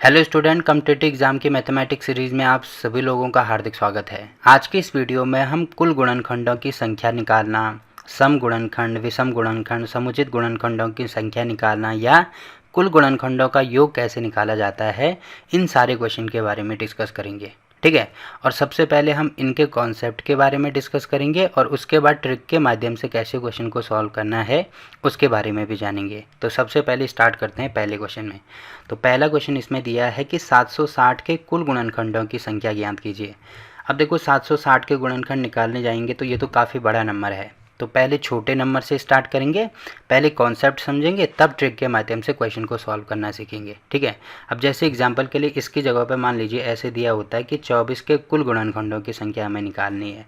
Hello student, competitive exam की mathematics series में आप सभी लोगों का हार्दिक स्वागत है। आज की इस वीडियो में हम कुल गुणनखंडों की संख्या निकालना, सम गुणनखंड, विषम गुणनखंड, समुचित गुणनखंडों की संख्या निकालना या कुल गुणनखंडों का योग कैसे निकाला जाता है, इन सारे क्वेश्चन के बारे में डिस्कस करेंगे। ठीक है, और सबसे पहले हम इनके कॉन्सेप्ट के बारे में डिस्कस करेंगे और उसके बाद ट्रिक के माध्यम से कैसे क्वेश्चन को सॉल्व करना है उसके बारे में भी जानेंगे। तो सबसे पहले स्टार्ट करते हैं पहले क्वेश्चन में। तो पहला क्वेश्चन इसमें दिया है कि 760 के कुल गुणनखंडों की संख्या ज्ञात कीजिए। अब देखो 760 के गुणनखंड निकालने जाएंगे तो ये तो काफ़ी बड़ा नंबर है, तो पहले छोटे नंबर से स्टार्ट करेंगे, पहले कॉन्सेप्ट समझेंगे, तब ट्रिक के माध्यम से क्वेश्चन को सॉल्व करना सीखेंगे। ठीक है, अब जैसे एग्जांपल के लिए इसकी जगह पे मान लीजिए ऐसे दिया होता है कि 24 के कुल गुणनखंडों की संख्या हमें निकालनी है।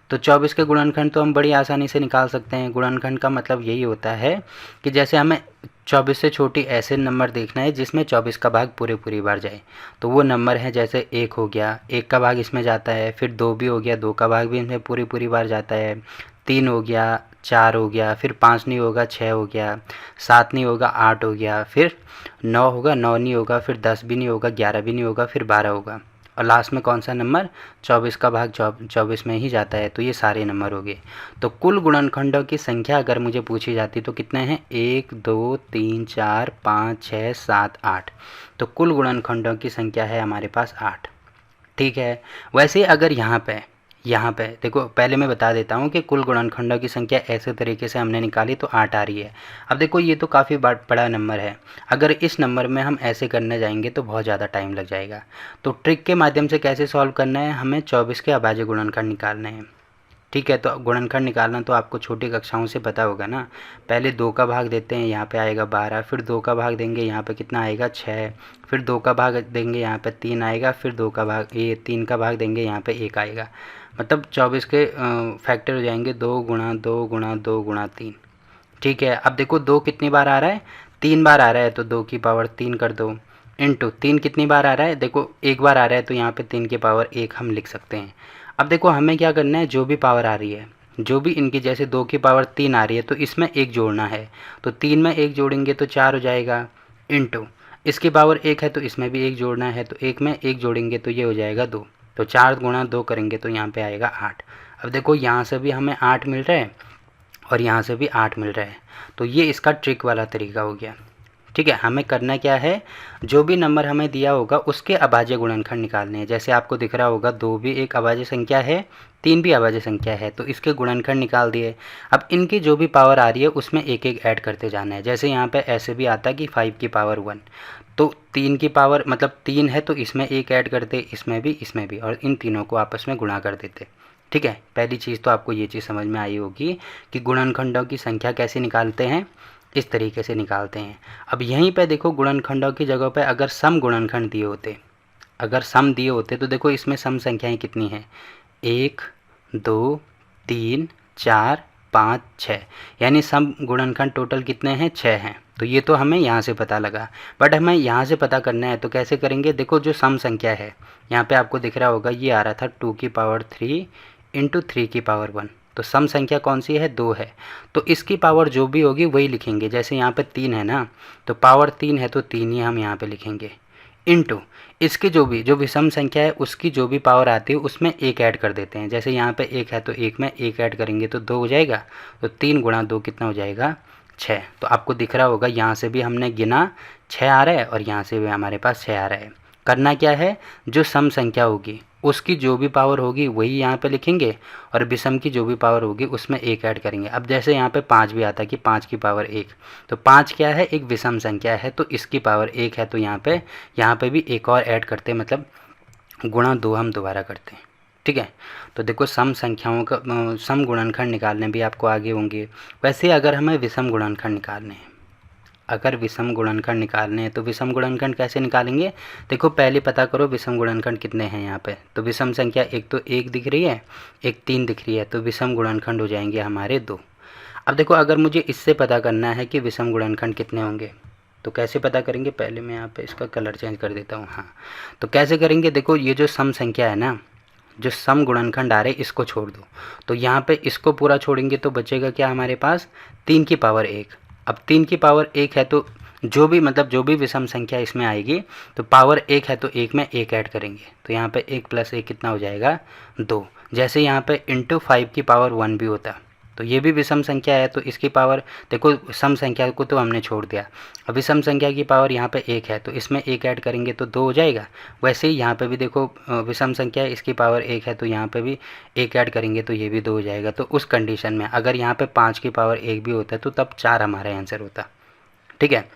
तो 24 के गुणनखंड तो हम बड़ी आसानी से निकाल सकते हैं। गुणनखंड का मतलब यही होता है कि जैसे हमें 24 से छोटी ऐसे नंबर देखना है जिसमें 24 का भाग पूरी बार जाए, तो वो नंबर है जैसे 1 हो गया, 1 का भाग इसमें जाता है, फिर 2 भी हो गया, 2 का भाग भी इसमें पूरी बार जाता है, 3 हो गया, 4 हो गया, फिर 5 नहीं होगा, 6 हो गया, 7 नहीं होगा, 8 हो गया, फिर 9 होगा, 9 नहीं होगा, फिर 10 भी नहीं होगा, 11 भी नहीं होगा, फिर 12 होगा, और लास्ट में कौन सा नंबर 24 का भाग 24 में ही जाता है। तो ये सारे नंबर हो गए। तो कुल गुणनखंडों की संख्या अगर मुझे पूछी जाती तो कितने हैं, 1 2 3 4 5 6 7 8। तो कुल गुणनखंडों की संख्या है हमारे पास 8। ठीक है, वैसे अगर यहाँ पे देखो, पहले मैं बता देता हूँ कि कुल गुणनखंडों की संख्या ऐसे तरीके से हमने निकाली तो 8 आ रही है। अब देखो ये तो काफ़ी बड़ा नंबर है, अगर इस नंबर में हम ऐसे करने जाएंगे तो बहुत ज़्यादा टाइम लग जाएगा। तो ट्रिक के माध्यम से कैसे सॉल्व करना है, हमें 24 के अभाज्य गुणनखंड निकालने हैं। ठीक है, तो गुणनखंड निकालना तो आपको छोटी कक्षाओं से पता होगा ना। पहले 2 का भाग देते हैं, यहाँ पे आएगा 12, फिर 2 का भाग देंगे, यहाँ पे कितना आएगा 6, फिर 2 का भाग देंगे, यहाँ पे 3 आएगा, फिर 2 का भाग 3 का भाग देंगे, यहाँ पे 1 आएगा। मतलब 24 के फैक्टर हो जाएंगे 2 गुणा 2 गुणा 2 गुणा 3। ठीक है, अब देखो 2 कितनी बार आ रहा है, 3 बार आ रहा है, तो 2 की पावर 3 कर दो, इंटू 3 कितनी बार आ रहा है, देखो 1 बार आ रहा है, तो यहाँ पे 3 की पावर 1 हम लिख सकते हैं। अब देखो हमें क्या करना है, जो भी पावर आ रही है, जो भी इनकी, जैसे 2 की पावर 3 आ रही है तो इसमें 1 जोड़ना है, तो 3 में 1 जोड़ेंगे तो 4 हो जाएगा, इंटू इसकी पावर 1 है तो इसमें भी 1 जोड़ना है, तो 1 में 1 जोड़ेंगे तो ये हो जाएगा 2, तो 4 गुणा 2 करेंगे तो यहाँ पे आएगा 8। अब देखो यहाँ से भी हमें 8 मिल रहा है और यहाँ से भी 8 मिल रहा है, तो ये इसका ट्रिक वाला तरीका हो गया। ठीक है, हमें करना क्या है, जो भी नंबर हमें दिया होगा उसके अभाज्य गुणनखंड निकालने हैं। जैसे आपको दिख रहा होगा 2 भी एक अभाज्य संख्या है, 3 भी अभाज्य संख्या है, तो इसके गुणनखंड निकाल दिए। अब इनकी जो भी पावर आ रही है उसमें एक एक ऐड करते जाना है। जैसे यहाँ पे ऐसे भी आता है कि 5 की पावर 1, तो 3 की पावर मतलब 3 है तो इसमें एक ऐड करते, इसमें भी, और इन तीनों को आपस में गुणा कर देते। ठीक है, पहली चीज़ तो आपको ये चीज़ समझ में आई होगी कि गुणनखंडों की संख्या कैसे निकालते हैं, इस तरीके से निकालते हैं। अब यहीं पे देखो गुणनखंडों की जगह पे अगर सम गुणनखंड दिए होते, अगर सम दिए होते तो देखो इसमें सम संख्याएं कितनी हैं, 1 2 3 4 5 6, यानी सम गुणनखंड टोटल कितने हैं, 6 हैं। तो ये तो हमें यहाँ से पता लगा, बट हमें यहाँ से पता करना है तो कैसे करेंगे, देखो जो सम संख्या है यहाँ पे आपको दिख रहा होगा, ये आ रहा था 2 की पावर 3 इंटू 3 की पावर 1, तो सम संख्या कौन सी है, 2 है, तो इसकी पावर जो भी होगी वही लिखेंगे। जैसे यहाँ पे 3 है ना, तो पावर 3 है तो 3 ही हम यहाँ पे लिखेंगे, इंटू इसकी जो भी सम संख्या है उसकी जो भी पावर आती है उसमें एक ऐड कर देते हैं। जैसे यहाँ पे 1 है तो 1 में 1 ऐड करेंगे तो 2 हो जाएगा, तो 3 गुणा 2 कितना हो जाएगा, 6। तो आपको दिख रहा होगा यहाँ से भी हमने गिना 6 आ रहा है और यहाँ से भी हमारे पास 6 आ रहा है। करना क्या है, जो सम संख्या होगी उसकी जो भी पावर होगी वही यहाँ पे लिखेंगे और विषम की जो भी पावर होगी उसमें एक ऐड करेंगे। अब जैसे यहाँ पे 5 भी आता है कि 5 की पावर 1, तो 5 क्या है, एक विषम संख्या है तो इसकी पावर 1 है, तो यहाँ पे भी एक और ऐड करते हैं, मतलब गुणा 2 हम दोबारा करते हैं। ठीक है, तो देखो सम संख्याओं का सम गुणनखंड निकालने भी आपको आगे होंगे। वैसे अगर हमें विषम गुणनखंड निकालने हैं, अगर विषम गुणनखंड निकालने हैं तो विषम गुणनखंड कैसे निकालेंगे, देखो पहले पता करो विषम गुणनखंड कितने हैं यहाँ पे। तो विषम संख्या एक तो 1 दिख रही है, एक 3 दिख रही है, तो विषम गुणनखंड हो जाएंगे हमारे 2। अब देखो अगर मुझे इससे पता करना है कि विषम गुणनखंड कितने होंगे तो कैसे पता करेंगे, पहले मैं यहाँ पे इसका कलर चेंज कर देता हूँ। हाँ, तो कैसे करेंगे, देखो ये जो सम संख्या है ना, जो सम गुणनखंड आ रहे इसको छोड़ दो, तो यहाँ पे इसको पूरा छोड़ेंगे तो बचेगा क्या हमारे पास, 3 की पावर 1। अब 3 की पावर 1 है तो जो भी विषम संख्या इसमें आएगी तो पावर 1 है तो 1 में 1 ऐड करेंगे, तो यहाँ पे 1 + 1 कितना हो जाएगा 2। जैसे यहाँ पे × 5 की पावर 1 भी होता, तो ये भी विषम संख्या है तो इसकी पावर, देखो सम संख्या को तो हमने छोड़ दिया, अब विषम संख्या की पावर यहाँ पे 1 है तो इसमें 1 ऐड करेंगे तो 2 हो जाएगा। वैसे ही यहाँ पे भी देखो विषम संख्या है, इसकी पावर 1 है तो यहाँ पे भी 1 ऐड करेंगे तो ये भी 2 हो जाएगा। तो उस कंडीशन में अगर यहाँ पे 5 की पावर 1 भी होता तो तब 4 हमारा आंसर होता, ठीक है।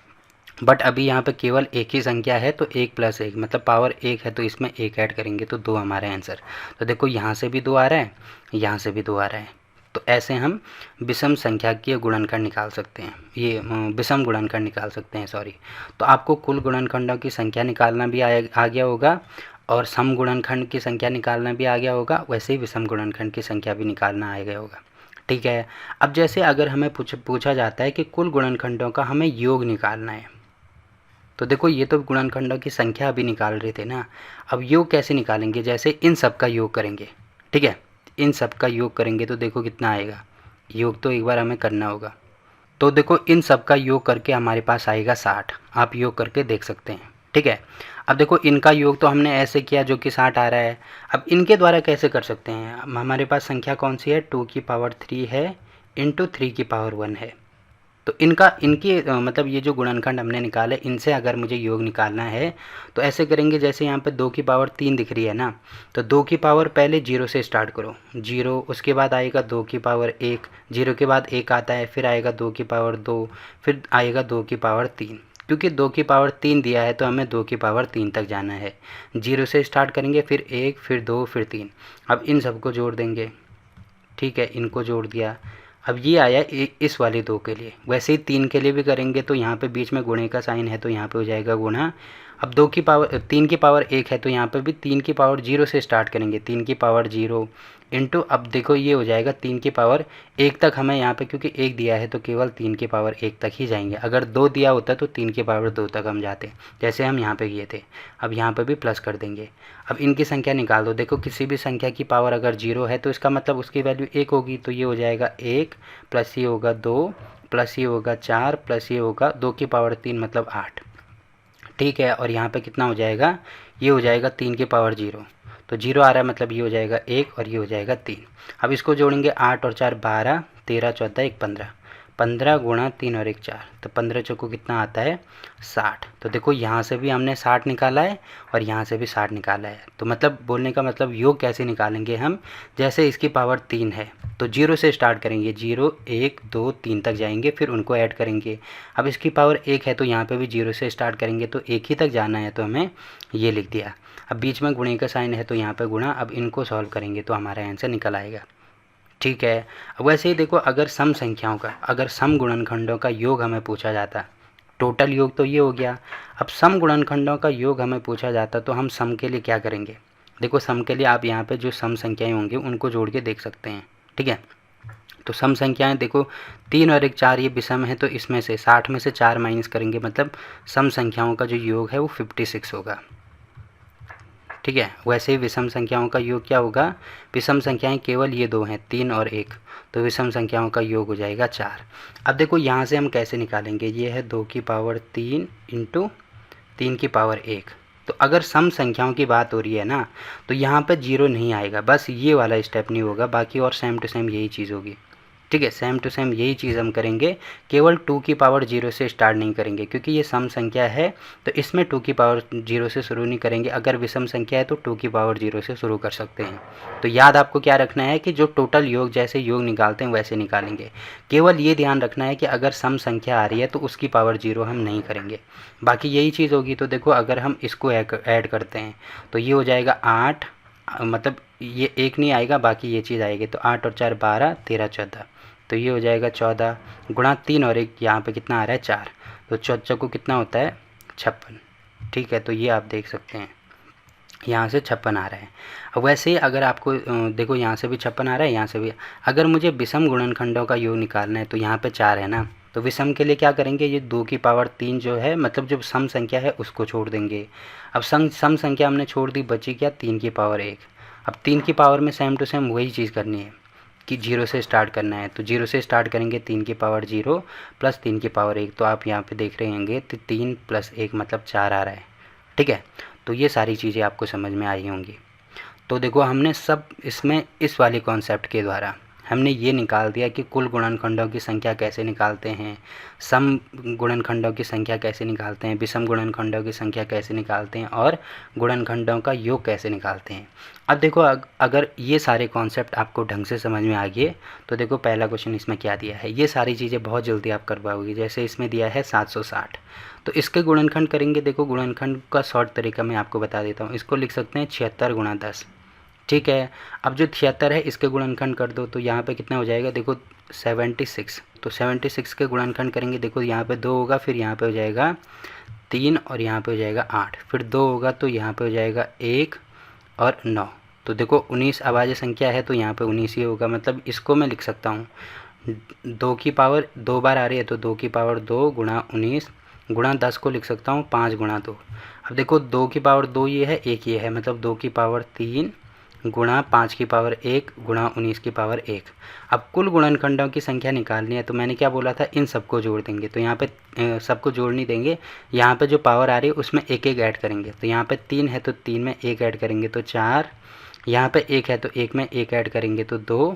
बट अभी यहाँ पे केवल एक ही संख्या है तो 1 + 1 मतलब पावर 1 है तो इसमें 1 ऐड करेंगे तो 2 हमारा आंसर। तो देखो यहाँ से भी 2 आ रहा है, यहाँ से भी 2 आ रहा है, तो ऐसे हम विषम संख्या के गुणनखंड निकाल सकते हैं, ये विषम गुणनखंड निकाल सकते हैं, सॉरी। तो आपको कुल गुणनखंडों की संख्या निकालना भी आ गया होगा और सम गुणनखंड की संख्या निकालना भी आ गया होगा, वैसे ही विषम गुणनखंड की संख्या भी निकालना आ गया होगा, ठीक है। अब जैसे अगर हमें पूछा जाता है कि कुल गुणनखंडों का हमें योग निकालना है, तो देखो ये तो गुणनखंडों की संख्या अभी निकाल रहे थे ना, अब योग कैसे निकालेंगे, जैसे इन सब का योग करेंगे, ठीक है, इन सब का योग करेंगे तो देखो कितना आएगा, योग तो एक बार हमें करना होगा। तो देखो इन सब का योग करके हमारे पास आएगा 60, आप योग करके देख सकते हैं, ठीक है। अब देखो इनका योग तो हमने ऐसे किया जो कि 60 आ रहा है, अब इनके द्वारा कैसे कर सकते हैं, हमारे पास संख्या कौन सी है, 2 की पावर 3 है × 3 की पावर 1 है, तो इनकी मतलब ये जो गुणनखंड हमने निकाले इनसे अगर मुझे योग निकालना है तो ऐसे करेंगे, जैसे यहाँ पे 2 की पावर 3 दिख रही है ना, तो 2 की पावर पहले 0 से स्टार्ट करो, 0, उसके बाद आएगा 2 की पावर 1, 0 के बाद 1 आता है, फिर आएगा 2 की पावर 2, फिर आएगा 2 की पावर 3, क्योंकि 2 की पावर 3 दिया है तो हमें 2 की पावर 3 तक जाना है। 0 से स्टार्ट करेंगे, फिर 1, फिर 2, फिर 3, अब इन सबको जोड़ देंगे, ठीक है, इनको जोड़ दिया। अब ये आया इस वाले 2 के लिए, वैसे ही 3 के लिए भी करेंगे तो यहाँ पे बीच में गुणे का साइन है तो यहाँ पे हो जाएगा गुणा। अब 3 की पावर 1 है तो यहाँ पे भी 3 की पावर 0 से स्टार्ट करेंगे, 3 की पावर 0 इंटू, अब देखो ये हो जाएगा 3 की पावर 1 तक, हमें यहाँ पे क्योंकि 1 दिया है तो केवल 3 की पावर 1 तक ही जाएंगे, अगर 2 दिया होता तो 3 की पावर 2 तक हम जाते, जैसे हम यहाँ पे किए थे। अब यहाँ पे भी प्लस कर देंगे। अब इनकी संख्या निकाल दो, देखो किसी भी संख्या की पावर अगर 0 है तो इसका मतलब उसकी वैल्यू 1 होगी, तो ये हो जाएगा 1 प्लस ये होगा 2 प्लस ये होगा 4 प्लस ये होगा 2 की पावर 3 मतलब 8, ठीक है। और यहाँ पे कितना हो जाएगा, ये हो जाएगा 3 की पावर 0, तो 0 आ रहा है मतलब ये हो जाएगा 1 और ये हो जाएगा 3। अब इसको जोड़ेंगे, 8 और 4 12, 13 14 1 15, 15 गुणा 3 और 1 4, तो 15 चौको कितना आता है 60। तो देखो यहाँ से भी हमने 60 निकाला है और यहाँ से भी 60 निकाला है, तो मतलब बोलने का मतलब योग कैसे निकालेंगे हम, जैसे इसकी पावर 3 है तो 0 से स्टार्ट करेंगे, 0 1 2 3 तक जाएंगे, फिर उनको ऐड करेंगे। अब इसकी पावर 1 है तो यहाँ पे भी 0 से स्टार्ट करेंगे तो 1 ही तक जाना है, तो हमें ये लिख दिया। अब बीच में गुणे का साइन है तो यहाँ पे गुणा, अब इनको सॉल्व करेंगे तो हमारा आंसर निकल आएगा, ठीक है। अब वैसे ही देखो अगर सम संख्याओं का, अगर सम गुणनखंडों का योग हमें पूछा जाता, टोटल योग तो ये हो गया, अब सम गुणनखंडों का योग हमें पूछा जाता तो हम सम के लिए क्या करेंगे, देखो सम के लिए आप यहाँ पे जो सम संख्याएं होंगी उनको जोड़ के देख सकते हैं, ठीक है। तो सम संख्याएं देखो 3 और 1 4 ये विषम है तो इसमें से 60 में से 4 माइनस करेंगे, मतलब सम संख्याओं का जो योग है वो 56 होगा, ठीक है। वैसे ही विषम संख्याओं का योग क्या होगा, विषम संख्याएं केवल ये 2 हैं 3 और 1, तो विषम संख्याओं का योग हो जाएगा 4। अब देखो यहाँ से हम कैसे निकालेंगे, ये है 2 की पावर 3 इंटू 3 की पावर 1, तो अगर सम संख्याओं की बात हो रही है ना तो यहाँ पे 0 नहीं आएगा, बस ये वाला स्टेप नहीं होगा, बाकी और सेम टू सेम यही चीज़ होगी, ठीक है। सेम टू सेम यही चीज़ हम करेंगे, केवल 2 की पावर 0 से स्टार्ट नहीं करेंगे क्योंकि ये सम संख्या है तो इसमें 2 की पावर 0 से शुरू नहीं करेंगे, अगर विषम संख्या है तो 2 की पावर 0 से शुरू कर सकते हैं। तो याद आपको क्या रखना है कि जो टोटल योग जैसे योग निकालते हैं वैसे निकालेंगे, केवल ये ध्यान रखना है कि अगर सम संख्या आ रही है तो उसकी पावर 0 हम नहीं करेंगे, बाकी यही चीज़ होगी। तो देखो अगर हम इसको ऐड करते हैं तो ये हो जाएगा 8, मतलब ये 1 नहीं आएगा, बाकी ये चीज़ आएगी, तो 8 और 4 12 13 14, तो ये हो जाएगा 14 गुणा 3 और 1 यहाँ पे कितना आ रहा है 4, तो 14 को कितना होता है 56, ठीक है। तो ये आप देख सकते हैं यहाँ से 56 आ रहा है। अब वैसे ही अगर आपको देखो यहाँ से भी 56 आ रहा है, यहाँ से भी, अगर मुझे विषम गुणनखंडों का योग निकालना है तो यहाँ पे 4 है ना, तो विषम के लिए क्या करेंगे, ये 2 की पावर 3 जो है मतलब जो सम संख्या है उसको छोड़ देंगे। अब सम संख्या हमने छोड़ दी, बची क्या 3 की पावर 1, अब 3 की पावर में सेम टू सेम वही चीज़ करनी है, कि 0 से स्टार्ट करना है, तो 0 से स्टार्ट करेंगे 3 की पावर 0 प्लस 3 की पावर 1, तो आप यहाँ पे देख रहे होंगे तो 3 प्लस 1 मतलब 4 आ रहा है। ठीक है, तो ये सारी चीज़ें आपको समझ में आई होंगी। तो देखो हमने सब इसमें इस वाली कॉन्सेप्ट के द्वारा हमने ये निकाल दिया कि कुल गुणनखंडों की संख्या कैसे निकालते हैं, सम गुणनखंडों की संख्या कैसे निकालते हैं, विषम गुणनखंडों की संख्या कैसे निकालते हैं और गुणनखंडों का योग कैसे निकालते हैं। अब देखो अगर ये सारे कॉन्सेप्ट आपको ढंग से समझ में आ गए तो देखो पहला क्वेश्चन इसमें क्या दिया है, ये सारी चीज़ें बहुत जल्दी आप कर पाओगे। जैसे इसमें दिया है 760, तो इसके गुणनखंड करेंगे। देखो गुणनखंड का शॉर्ट तरीका मैं आपको बता देता हूँ, इसको लिख सकते हैं 76 गुणा 10। ठीक है, अब जो 76 है इसके गुणनखंड कर दो तो यहाँ पे कितना हो जाएगा, देखो 76, तो 76 के गुणनखंड करेंगे। देखो यहाँ पे 2 होगा, फिर यहाँ पे हो जाएगा 3 और यहाँ पे हो जाएगा 8, फिर 2 होगा तो यहाँ पे हो जाएगा 1 और 9। तो देखो 19 अभाज्य संख्या है तो यहाँ पे 19 ही होगा, मतलब इसको मैं लिख सकता हूँ 2 की पावर 2 बार आ रही है तो 2 की पावर 2 गुणा 19 गुणा 10 को लिख सकता हूँ 5 गुणा 2। अब देखो 2 की पावर 2 ये है, 1 ये है, मतलब 2 की पावर 3 गुणा 5 की पावर 1 गुणा 19 की पावर 1। अब कुल गुणनखंडों की संख्या निकालनी है तो मैंने क्या बोला था, इन सबको जोड़ देंगे। तो यहाँ पे सबको जोड़ नहीं देंगे, यहाँ पे जो पावर आ रही है उसमें एक एक ऐड करेंगे। तो यहाँ पे 3 है तो 3 में 1 ऐड करेंगे तो 4, यहाँ पे 1 है तो 1 में 1 ऐड करेंगे तो 2,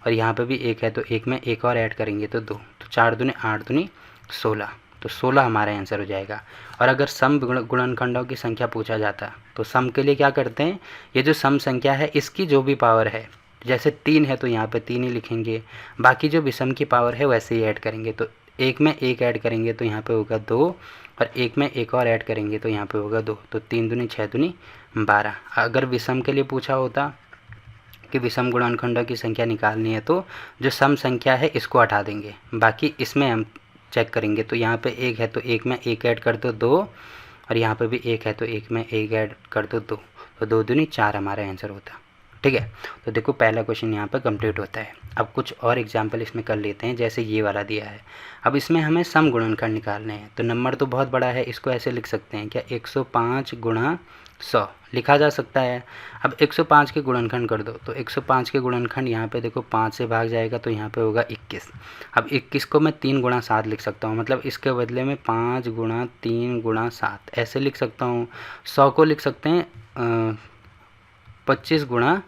और यहाँ पे भी 1 है तो 1 में 1 और ऐड करेंगे तो 2। तो 4 दूनी 8 दूनी 16, तो 16 हमारा आंसर हो जाएगा। और अगर सम गुणनखंडों की संख्या पूछा जाता तो सम के लिए क्या करते हैं, ये जो सम संख्या है इसकी जो भी पावर है, जैसे 3 है तो यहाँ पे 3 ही लिखेंगे, बाकी जो विषम की पावर है वैसे ही ऐड करेंगे। तो 1 में 1 ऐड करेंगे तो यहाँ पे होगा 2, और 1 में 1 और ऐड करेंगे तो यहाँ पे होगा 2। तो 3 दूनी 6 दूनी 12। अगर विषम के लिए पूछा होता कि विषम गुणनखंडों की संख्या निकालनी है तो जो सम संख्या है इसको हटा देंगे, बाकी इसमें हम चेक करेंगे। तो यहाँ पे 1 है तो 1 में 1 ऐड कर दो 2, और यहाँ पे भी 1 है तो 1 में 1 ऐड कर दो 2, तो 2 दूनी 4 हमारा आंसर होता। ठीक है, तो देखो पहला क्वेश्चन यहाँ पे कंप्लीट होता है। अब कुछ और एग्जांपल इसमें कर लेते हैं, जैसे ये वाला दिया है। अब इसमें हमें सम गुणनखंड निकालने हैं, तो नंबर तो बहुत बड़ा है, इसको ऐसे लिख सकते हैं क्या, 105 गुणा 100 लिखा जा सकता है। अब 105 के गुणनखंड कर दो, तो 105 के गुणनखंड यहाँ पे देखो 5 से भाग जाएगा तो यहाँ पे होगा 21। अब 21 को मैं 3 गुणा 7 लिख सकता हूँ, मतलब इसके बदले में 5 गुणा 3 गुणा 7 ऐसे लिख सकता हूँ। 100 को लिख सकते हैं 25 गुणा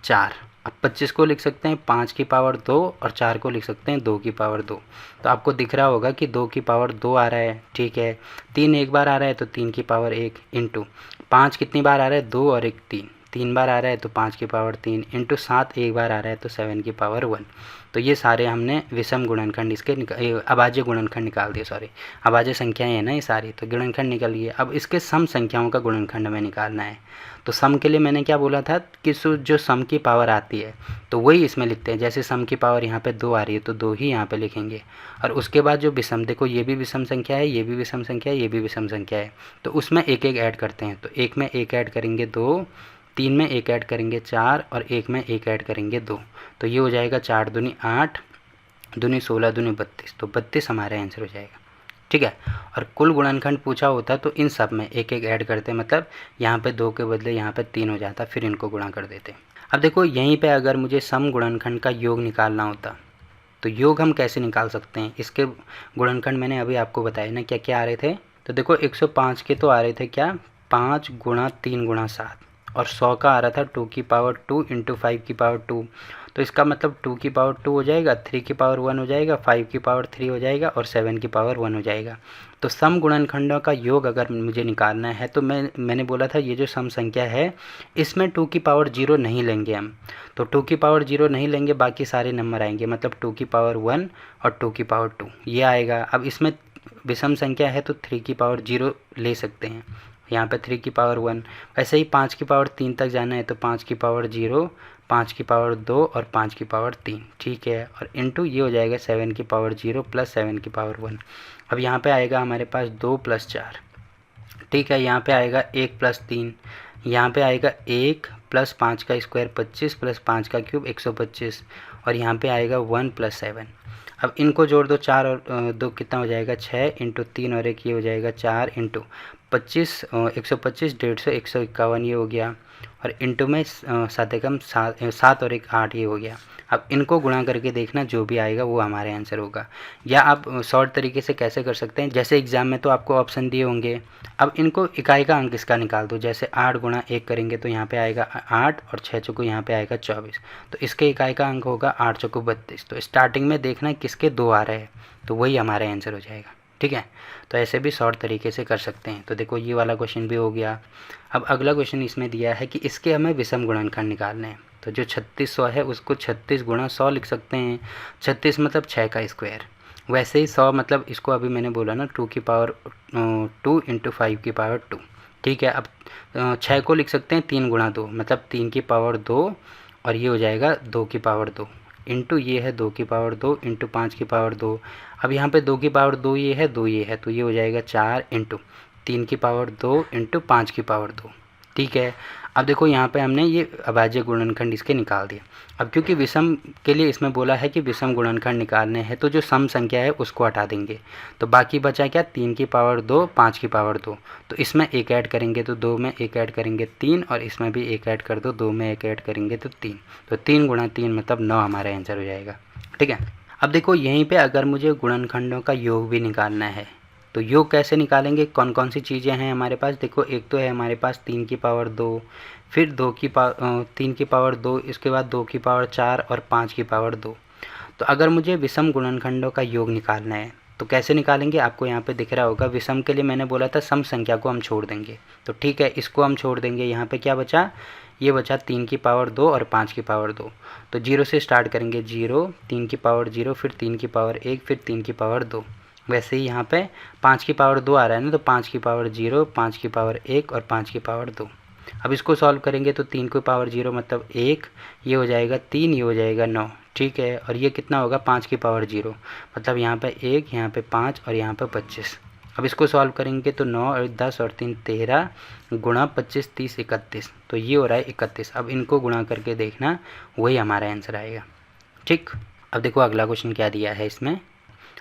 4। अब 25 को लिख सकते हैं 5 की पावर 2, और 4 को लिख सकते हैं 2 की पावर 2। तो आपको दिख रहा होगा कि 2 की पावर 2 आ रहा है। ठीक है, 3 एक बार आ रहा है तो 3 की पावर 1 इंटू 5 कितनी बार आ रहा है, 2 और 1 3 बार आ रहा है तो 5 की पावर 3 इंटू 7 एक बार आ रहा है तो 7 की पावर 1। तो ये सारे हमने विषम गुणनखंड इसके अभाज्य गुणनखंड निकाल दिए, सॉरी अभाज्य संख्याएं हैं ना ये सारी, तो गुणनखंड निकल गए। अब इसके सम संख्याओं का गुणनखंड हमें निकालना है। तो सम के लिए मैंने क्या बोला था कि जो सम की पावर आती है तो वही इसमें लिखते हैं। जैसे सम की पावर यहाँ पे 2 आ रही है तो 2 ही यहाँ पे लिखेंगे, और उसके बाद जो विषम, देखो ये भी विषम संख्या है, ये भी विषम संख्या है, ये भी विषम संख्या है, तो उसमें एक एक ऐड करते हैं। तो 1 में 1 ऐड करेंगे 2, 3 में 1 ऐड करेंगे 4, और 1 में 1 ऐड करेंगे 2। तो ये हो जाएगा 4 दूनी 8 दूनी 16 दूनी 32, तो 32 हमारा आंसर हो जाएगा। ठीक है, और कुल गुणनखंड पूछा होता तो इन सब में एक एक ऐड करते, मतलब यहाँ पे 2 के बदले यहाँ पे 3 हो जाता, फिर इनको गुणा कर देते। अब देखो यहीं पे अगर मुझे सम गुणनखंड का योग निकालना होता तो योग हम कैसे निकाल सकते हैं। इसके गुणनखंड मैंने अभी आपको बताया ना क्या क्या आ रहे थे। तो देखो 105 के तो आ रहे थे क्या, 5 गुणा 3 गुणा 7, और 100 का आ रहा था 2 की पावर 2 इंटू 5 की पावर 2। तो इसका मतलब 2 की पावर 2 हो जाएगा, 3 की पावर 1 हो जाएगा, 5 की पावर 3 हो जाएगा, और 7 की पावर 1 हो जाएगा। तो सम गुणनखंडों का योग अगर मुझे निकालना है तो मैंने बोला था ये जो सम संख्या है इसमें 2 की पावर 0 नहीं लेंगे हम। तो 2 की पावर 0 नहीं लेंगे, बाकी सारे नंबर आएंगे, मतलब 2 की पावर 1 और 2 की पावर 2 ये आएगा। अब इसमें विषम संख्या है तो 3 की पावर 0 ले सकते हैं, यहाँ पे 3 की पावर 1। वैसे ही 5 की पावर 3 तक जाना है तो 5 की पावर 0, 5 की पावर 2 और 5 की पावर 3। ठीक है, और इंटू ये हो जाएगा 7 की पावर 0 प्लस 7 की पावर 1। अब यहाँ पे आएगा हमारे पास 2 प्लस 4। ठीक है, यहाँ पे आएगा 1 प्लस 3, यहाँ पे आएगा 1 प्लस 5 का स्क्वायर 25 प्लस 5 का क्यूब 125, और यहाँ पे आएगा 1 प्लस 7। अब इनको जोड़ दो, 4 और 2 कितना हो जाएगा 6 इंटू 3 और 1 ये हो जाएगा 4 इंटू 25 125 150 151 ये हो गया, और इंटू में 7 एकम 7 और 1 8 ये हो गया। अब इनको गुणा करके देखना, जो भी आएगा वो हमारे आंसर होगा। या आप शॉर्ट तरीके से कैसे कर सकते हैं, जैसे एग्जाम में तो आपको ऑप्शन दिए होंगे, अब इनको इकाई का अंक इसका निकाल दो। जैसे 8 गुणा 1 करेंगे तो यहाँ पे आएगा 8 और 6 चौको यहाँ पे आएगा 24, तो इसके इकाई का अंक होगा 8 चौको 32। तो स्टार्टिंग में देखना किसके 2 आ रहे हैं, तो वही हमारा आंसर हो जाएगा। ठीक है, तो ऐसे भी शॉर्ट तरीके से कर सकते हैं। तो देखो ये वाला क्वेश्चन भी हो गया। अब अगला क्वेश्चन इसमें दिया है कि इसके हमें विषम गुणनखंड निकालने हैं। तो जो 3600 है उसको 36 गुणा 100 लिख सकते हैं। 36 मतलब 6 का स्क्वायर। वैसे ही 100 मतलब इसको अभी मैंने बोला ना 2 की पावर 2 इंटू 5 की पावर 2। ठीक है, अब 6 को लिख सकते हैं 3 गुणा 2 मतलब 3 की पावर 2, और ये हो जाएगा 2 की पावर 2 इंटू ये है 2 की पावर 2 इंटू 5 की पावर 2। अब यहाँ पे 2 की पावर 2 ये है 2 ये है, तो ये हो जाएगा 4 इंटू 3 की पावर 2 इंटू 5 की पावर 2। ठीक है, अब देखो यहाँ पे हमने ये अभाज्य गुणनखंड इसके निकाल दिए। अब क्योंकि विषम के लिए इसमें बोला है कि विषम गुणनखंड निकालने हैं, तो जो सम संख्या है उसको हटा देंगे, तो बाकी बचा क्या 3 की पावर 2 5 की पावर 2। तो इसमें 1 ऐड करेंगे तो 2 में 1 ऐड करेंगे 3, और इसमें भी 1 ऐड कर दो, 2 में 1 ऐड करेंगे तो 3। तो 3 गुणा 3 मतलब 9 हमारा आंसर हो जाएगा। ठीक है, अब देखो यहीं पे अगर मुझे गुणनखंडों का योग भी निकालना है, तो योग कैसे निकालेंगे, कौन कौन सी चीज़ें हैं हमारे पास। देखो एक तो है हमारे पास 3 की पावर 2, फिर 3 की पावर 2, इसके बाद 2 की पावर 4 और 5 की पावर 2। तो अगर मुझे विषम गुणनखंडों का योग निकालना है तो कैसे निकालेंगे, आपको यहाँ पे दिख रहा होगा। विषम के लिए मैंने बोला था सम संख्या को हम छोड़ देंगे, तो ठीक है इसको हम छोड़ देंगे। यहाँ पे क्या बचा, ये बचा 3 की पावर 2 और 5 की पावर 2। तो 0 से स्टार्ट करेंगे, 0 3 की पावर 0 फिर 3 की पावर 1 फिर 3 की पावर 2। वैसे ही यहाँ पे 5 की पावर 2 आ रहा है ना, तो 5 की पावर 0 5 की पावर 1 और 5 की पावर 2। अब इसको सॉल्व करेंगे तो 3 की पावर 0 मतलब 1, ये हो जाएगा 3, ये हो जाएगा 9। ठीक है, और ये कितना होगा 5 की पावर 0 मतलब यहाँ पे 1, यहाँ पे 5 और यहाँ पे 25। अब इसको सॉल्व करेंगे तो 9 और 10 और 3 13 गुणा 25 30 31, तो ये हो रहा है 31। अब इनको गुणा करके देखना, वही हमारा आंसर आएगा। ठीक, अब देखो अगला क्वेश्चन क्या दिया है इसमें।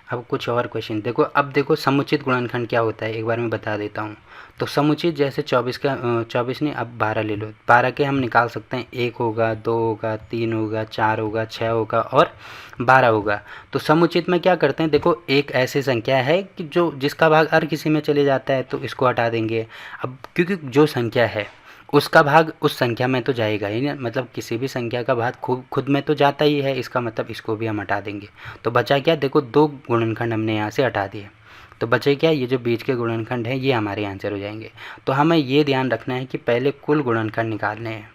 अब कुछ और क्वेश्चन देखो। अब देखो समुचित गुणनखंड क्या होता है एक बार मैं बता देता हूँ। तो समुचित जैसे 24 नहीं, अब 12 ले लो। 12 के हम निकाल सकते हैं, 1 होगा 2 होगा 3 होगा 4 होगा 6 होगा और 12 होगा। तो समुचित में क्या करते हैं, देखो एक ऐसी संख्या है कि जो जिसका भाग हर किसी में चले जाता है, तो इसको हटा देंगे। अब क्योंकि जो संख्या है उसका भाग उस संख्या में तो जाएगा ही ना, मतलब किसी भी संख्या का भाग खुद में तो जाता ही है, इसका मतलब इसको भी हम हटा देंगे। तो बचा क्या, देखो 2 गुणनखंड हमने यहाँ से हटा दिए, तो बचे क्या, ये जो बीच के गुणनखंड हैं ये हमारे आंसर हो जाएंगे। तो हमें ये ध्यान रखना है कि पहले कुल गुणनखंड निकालने हैं।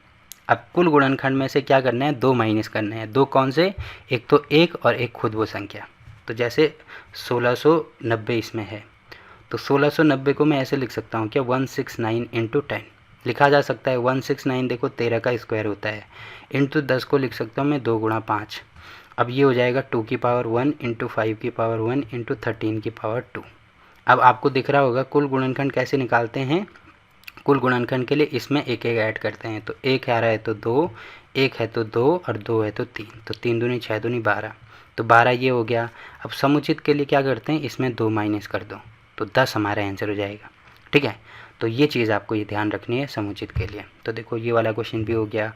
अब कुल गुणनखंड में से क्या करना है, 2 माइनस करने हैं। 2 कौन से, एक तो 1 और एक खुद वो संख्या। तो जैसे 1690 इसमें है, तो 1690 को मैं ऐसे लिख सकता हूँ क्या, 169 इंटू 10 लिखा जा सकता है। 169 देखो 13 का स्क्वायर होता है, इंटू 10 को लिख सकता हूँ मैं 2 गुणा 5। अब ये हो जाएगा 2 की पावर 1 इंटू 5 की पावर 1 इंटू 13 की पावर 2। अब आपको दिख रहा होगा कुल गुणनखंड कैसे निकालते हैं। कुल गुणनखंड के लिए इसमें एक एक ऐड करते हैं, तो 1 आ रहा है तो 2, 1 है तो 2 और 2 है तो 3, तो 3 दूनी 6 दूनी 12, तो 12 ये हो गया। अब समुचित के लिए क्या करते हैं, इसमें 2 माइनस कर दो, तो 10 हमारा आंसर हो जाएगा। ठीक है, तो ये चीज़ आपको ये ध्यान रखनी है समुचित के लिए। तो देखो ये वाला क्वेश्चन भी हो गया।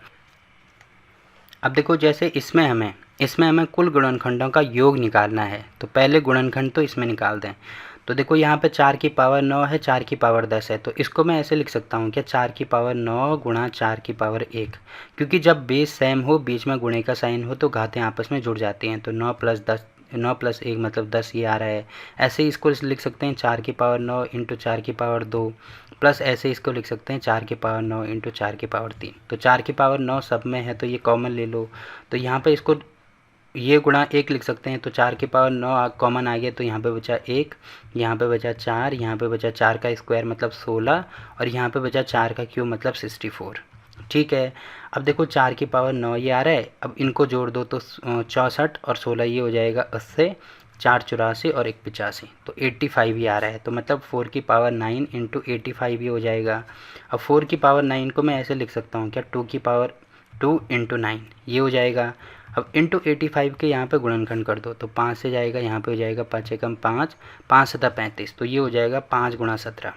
अब देखो जैसे इसमें हमें कुल गुणनखंडों का योग निकालना है, तो पहले गुणनखंड तो इसमें निकाल दें। तो देखो यहाँ पे 4 की पावर 9 है, 4 की पावर 10 है, तो इसको मैं ऐसे लिख सकता हूँ कि 4 की पावर 9 गुणा 4 की पावर 1, क्योंकि जब बेस सेम हो, बीच में गुणे का साइन हो, तो घातें आपस में जुड़ जाती हैं। तो 9 प्लस 1 मतलब 10 ये आ रहा है। ऐसे ही इसको लिख सकते हैं 4 की पावर 9 इंटू 4 की पावर 2, प्लस ऐसे इसको लिख सकते हैं 4 की पावर 9 इंटू 4 की पावर 3। तो 4 की पावर 9 सब में है, तो ये कॉमन ले लो। तो यहाँ पे इसको ये गुणा 1 लिख सकते हैं, तो 4 की पावर 9 कॉमन आ गया, तो यहाँ पे बचा 1, यहाँ पे बचा 4, यहाँ पे बचा 4 का स्क्वायर मतलब 16, और यहाँ पे बचा 4 का क्यूब मतलब 64। ठीक है, अब देखो 4 की पावर 9 ये आ रहा है, अब इनको जोड़ दो तो 64 और 16 ये हो जाएगा 80, 4 84 और 1 85, तो 85 ये आ रहा है। तो मतलब 4 की पावर 9 इंटू 85 ये हो जाएगा। अब 4 की पावर 9 को मैं ऐसे लिख सकता हूँ क्या, 2 की पावर 2 इंटू 9 ये हो जाएगा। अब इंटू 85 के यहाँ पे गुणनखंड कर दो, तो 5 से जाएगा, यहाँ पे हो जाएगा 5 एकम 5, 5 सता 35, तो ये हो जाएगा 5 गुणा 17।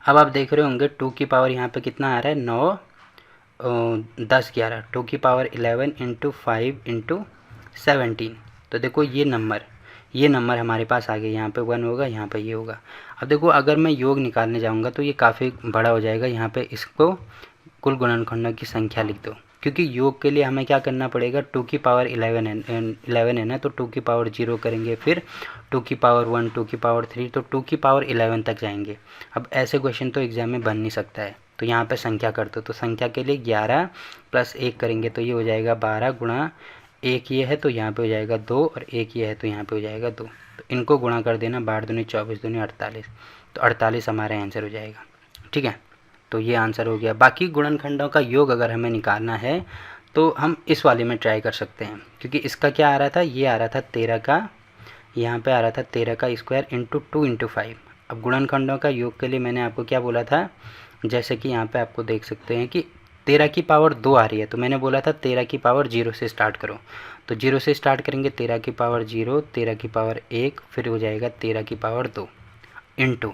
अब आप देख रहे होंगे 2 की पावर यहाँ पे कितना आ रहा है, 9 10 11, 2 की पावर 11 इंटू 5 इंटू 17। तो देखो ये नंबर हमारे पास आ गया, यहाँ पे 1 होगा, यहाँ पे ये होगा। अब देखो अगर मैं योग निकालने जाऊँगा तो ये काफ़ी बड़ा हो जाएगा, यहाँ पे इसको कुल गुणनखंडों की संख्या लिख दो, क्योंकि योग के लिए हमें क्या करना पड़ेगा, 2 की पावर 11 है ना, तो 2 की पावर 0 करेंगे, फिर 2 की पावर 1, 2 की पावर 3, तो 2 की पावर 11 तक जाएंगे। अब ऐसे क्वेश्चन तो एग्जाम में बन नहीं सकता है, तो यहाँ पे संख्या कर दो। तो संख्या के लिए 11 प्लस 1 करेंगे तो ये हो जाएगा 12 गुणा 1 ये है तो यहाँ पे हो जाएगा 2, और 1 ये है तो यहाँ पे हो जाएगा 2। तो इनको गुणा कर देना, 12 दूनी 24 दूनी 48, तो 48 हमारा आंसर हो जाएगा। ठीक है, तो ये आंसर हो गया। बाकी गुणनखंडों का योग अगर हमें निकालना है तो हम इस वाले में ट्राई कर सकते हैं, क्योंकि इसका क्या आ रहा था, ये आ रहा था 13 का, यहाँ पे आ रहा था 13 का स्क्वायर इंटू 2 इंटू 5। अब गुणनखंडों का योग के लिए मैंने आपको क्या बोला था, जैसे कि यहाँ पे आपको देख सकते हैं कि 13 की पावर 2 आ रही है, तो मैंने बोला था 13 की पावर 0 से स्टार्ट करो, तो 0 से स्टार्ट करेंगे, 13 की पावर 0, 13 की पावर 1, फिर हो जाएगा 13 की पावर 2 इंटू,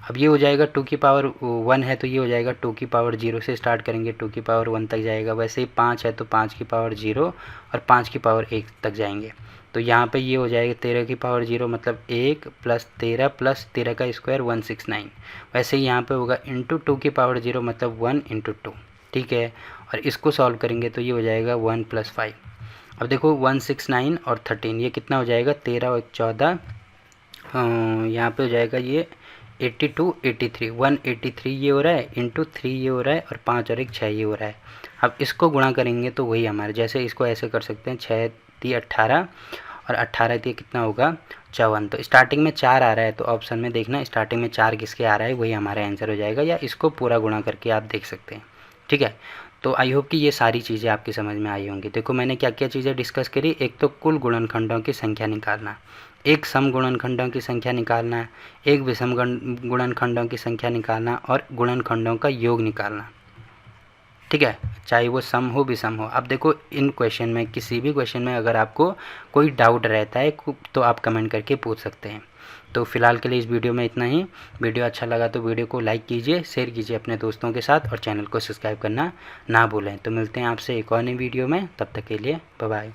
अब ये हो जाएगा 2 की पावर 1 है तो ये हो जाएगा 2 की पावर 0 से स्टार्ट करेंगे, 2 की पावर 1 तक जाएगा। वैसे ही 5 है तो 5 की पावर 0 और 5 की पावर 1 तक जाएंगे, तो यहाँ पे ये हो जाएगा 13 की पावर 0 मतलब 1 प्लस 13 का स्क्वायर 169। वैसे ही यहाँ पे होगा इंटू 2 की पावर 0 मतलब 1 इंटू 2। ठीक है, और इसको सॉल्व करेंगे तो ये हो जाएगा 1 प्लस 5। अब देखो 169 और 13 ये कितना हो जाएगा, 13 और 14, यहाँ पे हो जाएगा ये 82 83, 183 ये हो रहा है इंटू 3 ये हो रहा है, और 5 और 1 6 ये हो रहा है। अब इसको गुणा करेंगे तो वही हमारे, जैसे इसको ऐसे कर सकते हैं, 6 3 18 और 18 3 कितना होगा 54। तो स्टार्टिंग में 4 आ रहा है तो ऑप्शन में देखना स्टार्टिंग में 4 किसके आ रहा है, वही हमारा आंसर हो जाएगा, या इसको पूरा गुणा करके आप देख सकते हैं। ठीक है, तो आई होप कि ये सारी चीज़ें आपकी समझ में आई होंगी। देखो मैंने क्या क्या चीज़ें डिस्कस करी, एक तो कुल गुणनखंडों की संख्या निकालना, एक सम गुणनखंडों की संख्या निकालना है, एक विषम गुणनखंडों की संख्या निकालना, और गुणनखंडों का योग निकालना। ठीक है, चाहे वो सम हो विषम हो। अब देखो इन क्वेश्चन में, किसी भी क्वेश्चन में अगर आपको कोई डाउट रहता है तो आप कमेंट करके पूछ सकते हैं। तो फिलहाल के लिए इस वीडियो में इतना ही। वीडियो अच्छा लगा तो वीडियो को लाइक कीजिए, शेयर कीजिए अपने दोस्तों के साथ, और चैनल को सब्सक्राइब करना ना भूलें। तो मिलते हैं आपसे एक और नई वीडियो में, तब तक के लिए बाय बाय।